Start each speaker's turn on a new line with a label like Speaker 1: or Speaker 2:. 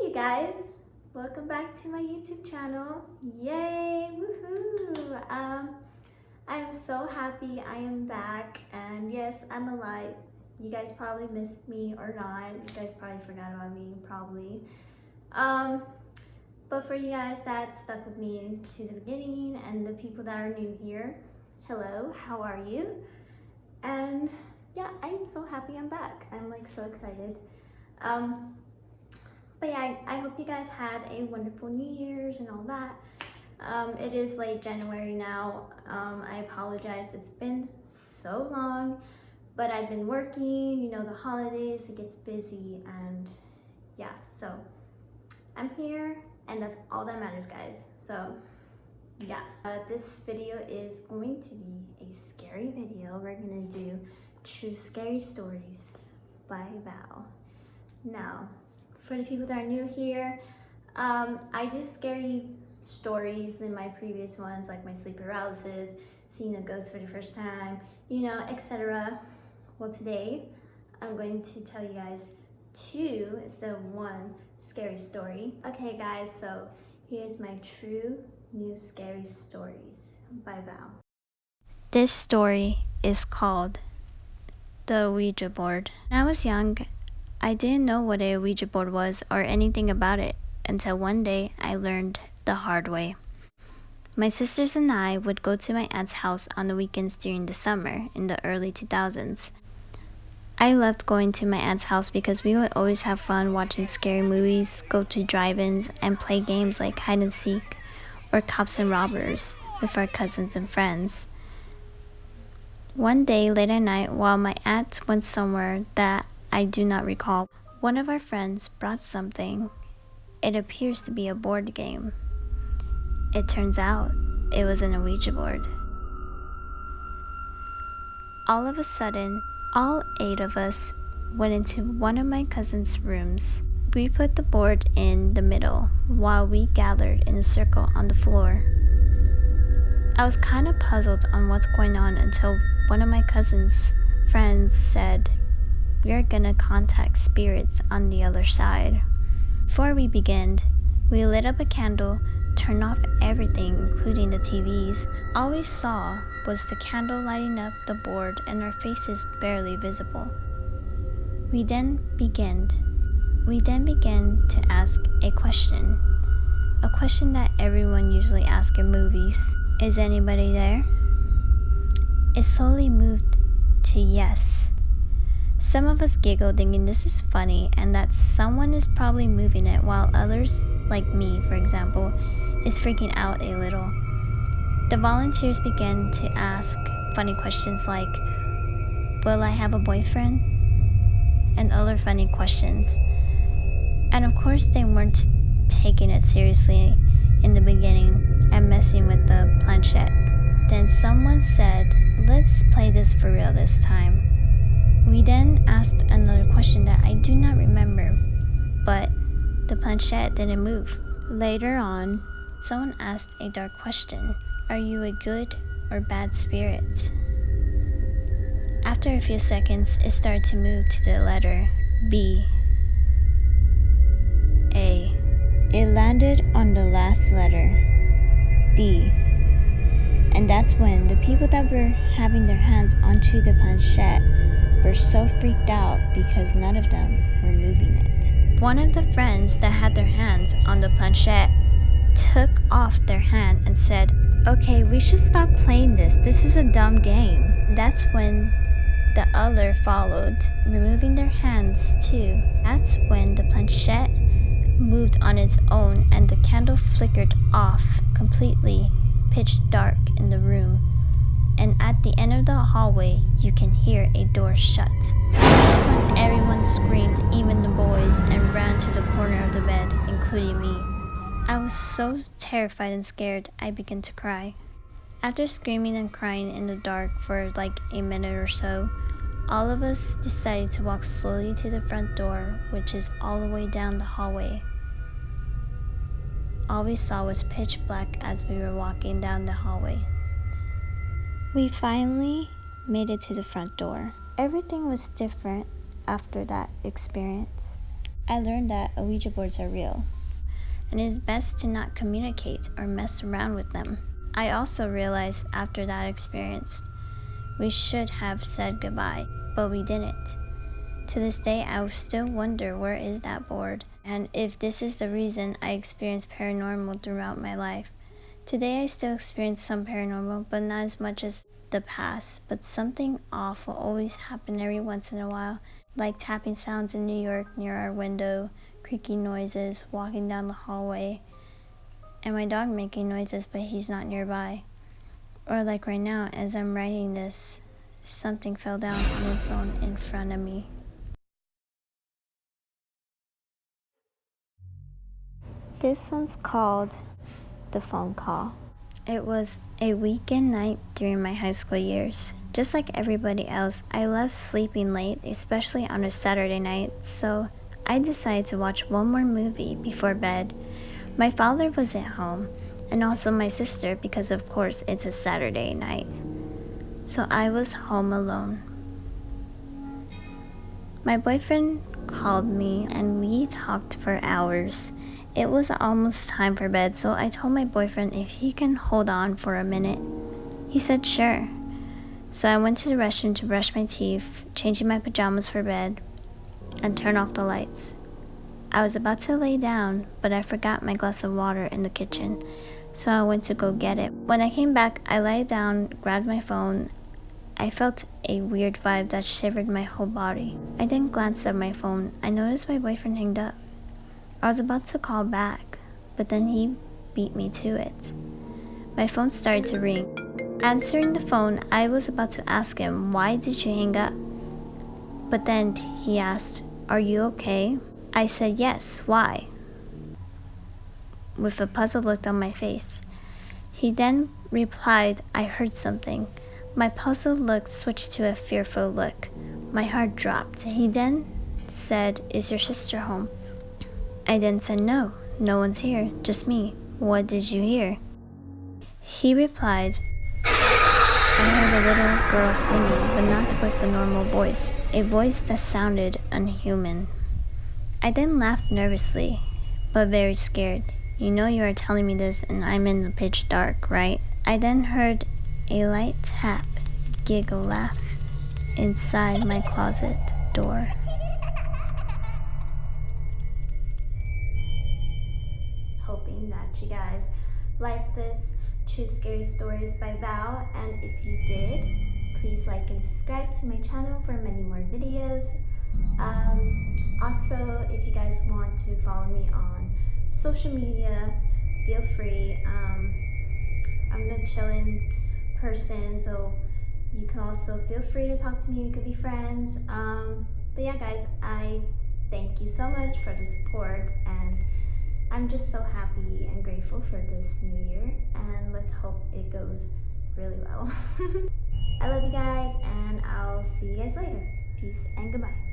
Speaker 1: Hey guys, welcome back to my YouTube channel. Yay, woohoo! I am so happy I am back, and yes, I'm alive. You guys probably missed me or not. You guys probably forgot about me, probably. But for you guys that stuck with me to the beginning and the people that are new here, hello, how are you? And yeah, I am so happy I'm back. I'm like so excited. But yeah, I hope you guys had a wonderful New Year's and all that. It is late January now. I apologize, it's been so long, but I've been working, you know, the holidays, it gets busy, and yeah, so I'm here, and that's all that matters, guys. So yeah, this video is going to be a scary video. We're gonna do True Scary Stories by Val. Now, for the people that are new here, I do scary stories in my previous ones, like my sleep paralysis, seeing a ghost for the first time, you know, etc. Well, today I'm going to tell you guys two instead of one scary story. Okay guys, so here's my true new scary stories by Val. This story is called The Ouija Board. When I was young, I didn't know what a Ouija board was or anything about it until one day I learned the hard way. My sisters and I would go to my aunt's house on the weekends during the summer in the early 2000s. I loved going to my aunt's house because we would always have fun watching scary movies, go to drive-ins, and play games like hide and seek or cops and robbers with our cousins and friends. One day late at night, while my aunt went somewhere that I do not recall, one of our friends brought something. It appears to be a board game. It turns out it was an Ouija board. All of a sudden, all 8 of us went into one of my cousin's rooms. We put the board in the middle while we gathered in a circle on the floor. I was kind of puzzled on what's going on until one of my cousin's friends said, "We are gonna contact spirits on the other side." Before we began, we lit up a candle, turned off everything including the TVs. All we saw was the candle lighting up the board and our faces barely visible. We then began to ask a question that everyone usually asks in movies. Is anybody there? It slowly moved to yes. Some of us giggled thinking this is funny and that someone is probably moving it, while others, like me for example, is freaking out a little. The volunteers began to ask funny questions like, will I have a boyfriend? And other funny questions. And of course they weren't taking it seriously in the beginning and messing with the planchette. Then someone said, let's play this for real this time. We then asked another question that I do not remember, but the planchette didn't move. Later on, someone asked a dark question. Are you a good or bad spirit? After a few seconds, it started to move to the letter B. A. It landed on the last letter, D. And that's when the people that were having their hands onto the planchette were so freaked out because none of them were moving it. One of the friends that had their hands on the planchette took off their hand and said, okay, we should stop playing this. This is a dumb game. That's when the other followed, removing their hands too. That's when the planchette moved on its own and the candle flickered off, completely pitch dark in the room. And at the end of the hallway, you can hear a door shut. That's when everyone screamed, even the boys, and ran to the corner of the bed, including me. I was so terrified and scared, I began to cry. After screaming and crying in the dark for like a minute or so, all of us decided to walk slowly to the front door, which is all the way down the hallway. All we saw was pitch black as we were walking down the hallway. We finally made it to the front door. Everything was different after that experience. I learned that OUIJA boards are real, and it is best to not communicate or mess around with them. I also realized after that experience, we should have said goodbye, but we didn't. To this day, I still wonder where is that board, and if this is the reason I experienced paranormal throughout my life. Today I still experience some paranormal, but not as much as the past, but something off will always happen every once in a while, like tapping sounds in New York near our window, creaky noises, walking down the hallway, and my dog making noises but he's not nearby. Or like right now, as I'm writing this, something fell down on its own in front of me. This one's called The Phone Call. It was a weekend night during my high school years. Just like everybody else, I love sleeping late, especially on a Saturday night, so I decided to watch one more movie before bed. My father was at home, and also my sister, because of course it's a Saturday night. So I was home alone. My boyfriend called me and we talked for hours. It was almost time for bed, so I told my boyfriend if he can hold on for a minute. He said sure. So I went to the restroom to brush my teeth, changing my pajamas for bed, and turn off the lights. I was about to lay down, but I forgot my glass of water in the kitchen, so I went to go get it. When I came back, I lay down, grabbed my phone. I felt a weird vibe that shivered my whole body. I then glanced at my phone. I noticed my boyfriend hanged up. I was about to call back, but then he beat me to it. My phone started to ring. Answering the phone, I was about to ask him, why did you hang up? But then he asked, are you okay? I said yes, why? With a puzzled look on my face. He then replied, I heard something. My puzzled look switched to a fearful look. My heart dropped. He then said, is your sister home? I then said, no one's here, just me. What did you hear? He replied, I heard a little girl singing, but not with a normal voice, a voice that sounded unhuman. I then laughed nervously, but very scared. You know you are telling me this and I'm in the pitch dark, right? I then heard a light tap, giggle laugh inside my closet door. Hoping that you guys like this True Scary Stories by Val, and if you did, please like and subscribe to my channel for many more videos. Also, if you guys want to follow me on social media, feel free. I'm a chilling person, so you can also feel free to talk to me. We could be friends. But yeah, guys, I thank you so much for the support, and I'm just so happy and grateful for this new year, and let's hope it goes really well. I love you guys, and I'll see you guys later. Peace and goodbye.